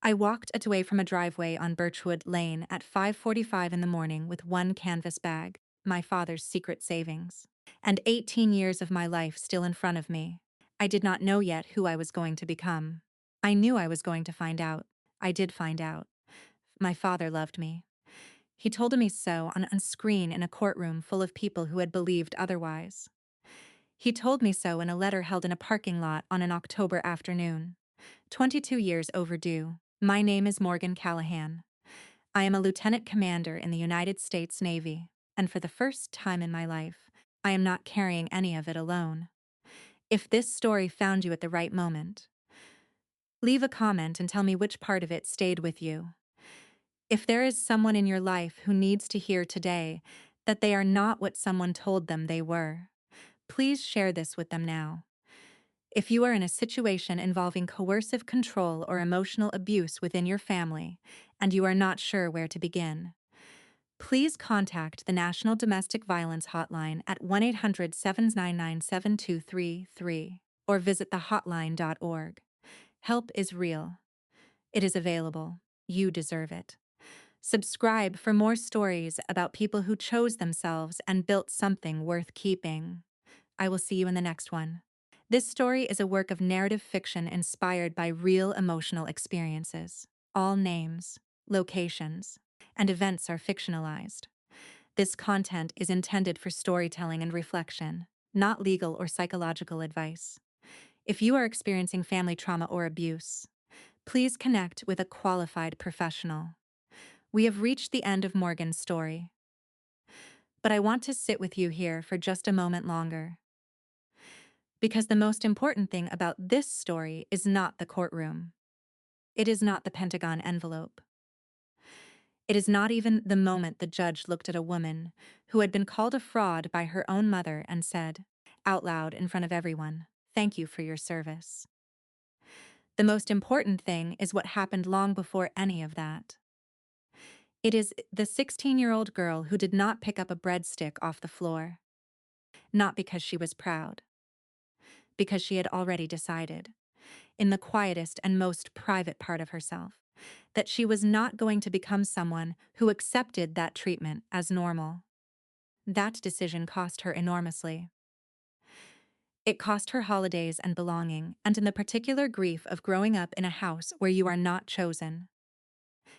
I walked away from a driveway on Birchwood Lane at 5:45 in the morning with one canvas bag, my father's secret savings, and 18 years of my life still in front of me. I did not know yet who I was going to become. I knew I was going to find out. I did find out. My father loved me. He told me so on a screen in a courtroom full of people who had believed otherwise. He told me so in a letter held in a parking lot on an October afternoon. 22 years overdue. My name is Morgan Callahan. I am a lieutenant commander in the United States Navy, and for the first time in my life, I am not carrying any of it alone. If this story found you at the right moment, leave a comment and tell me which part of it stayed with you. If there is someone in your life who needs to hear today that they are not what someone told them they were, please share this with them now. If you are in a situation involving coercive control or emotional abuse within your family, and you are not sure where to begin, please contact the National Domestic Violence Hotline at 1-800-799-7233 or visit thehotline.org. Help is real. It is available. You deserve it. Subscribe for more stories about people who chose themselves and built something worth keeping. I will see you in the next one. This story is a work of narrative fiction inspired by real emotional experiences. All names, locations, and events are fictionalized. This content is intended for storytelling and reflection, not legal or psychological advice. If you are experiencing family trauma or abuse, please connect with a qualified professional. We have reached the end of Morgan's story, but I want to sit with you here for just a moment longer. Because the most important thing about this story is not the courtroom. It is not the Pentagon envelope. It is not even the moment the judge looked at a woman who had been called a fraud by her own mother and said, out loud in front of everyone, "Thank you for your service." The most important thing is what happened long before any of that. It is the 16-year-old girl who did not pick up a breadstick off the floor. Not because she was proud. Because she had already decided, in the quietest and most private part of herself, that she was not going to become someone who accepted that treatment as normal. That decision cost her enormously. It cost her holidays and belonging, and in the particular grief of growing up in a house where you are not chosen.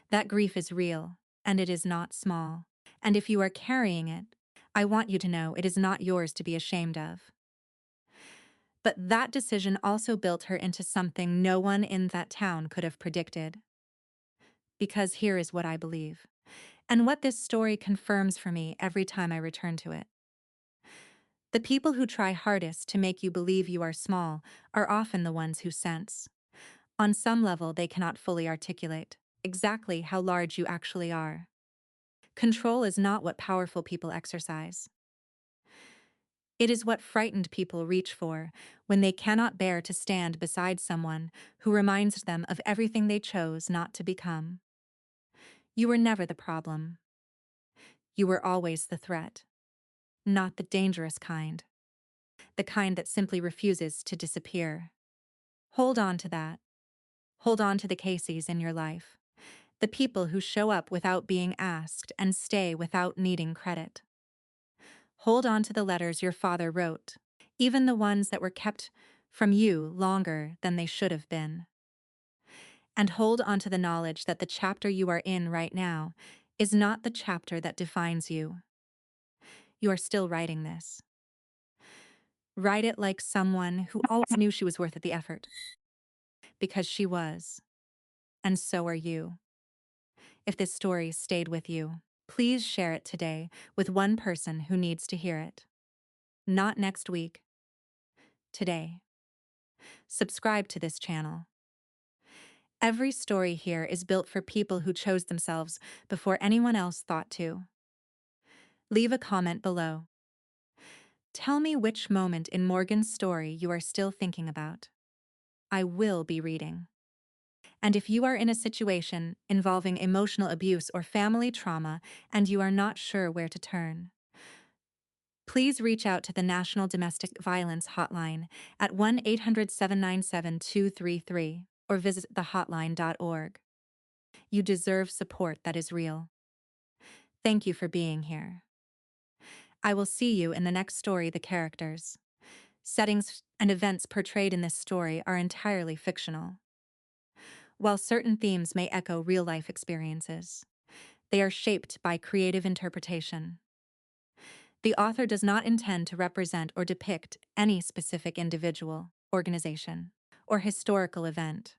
That grief is real, and it is not small. And if you are carrying it, I want you to know it is not yours to be ashamed of. But that decision also built her into something no one in that town could have predicted. Because here is what I believe, and what this story confirms for me every time I return to it. The people who try hardest to make you believe you are small are often the ones who sense, on some level they cannot fully articulate, exactly how large you actually are. Control is not what powerful people exercise. It is what frightened people reach for when they cannot bear to stand beside someone who reminds them of everything they chose not to become. You were never the problem. You were always the threat, not the dangerous kind, the kind that simply refuses to disappear. Hold on to that. Hold on to the Caseys in your life, the people who show up without being asked and stay without needing credit. Hold on to the letters your father wrote, even the ones that were kept from you longer than they should have been. And hold on to the knowledge that the chapter you are in right now is not the chapter that defines you. You are still writing this. Write it like someone who always knew she was worth the effort. Because she was. And so are you. If this story stayed with you, please share it today with one person who needs to hear it. Not next week. Today. Subscribe to this channel. Every story here is built for people who chose themselves before anyone else thought to. Leave a comment below. Tell me which moment in Morgan's story you are still thinking about. I will be reading. And if you are in a situation involving emotional abuse or family trauma and you are not sure where to turn, Please reach out to the National Domestic Violence Hotline at 1-800-797-233 or visit thehotline.org. You deserve support that is real. Thank you for being here. I will see you in the next story. The characters, settings, and events portrayed in this story are entirely fictional. While certain themes may echo real-life experiences, they are shaped by creative interpretation. The author does not intend to represent or depict any specific individual, organization, or historical event.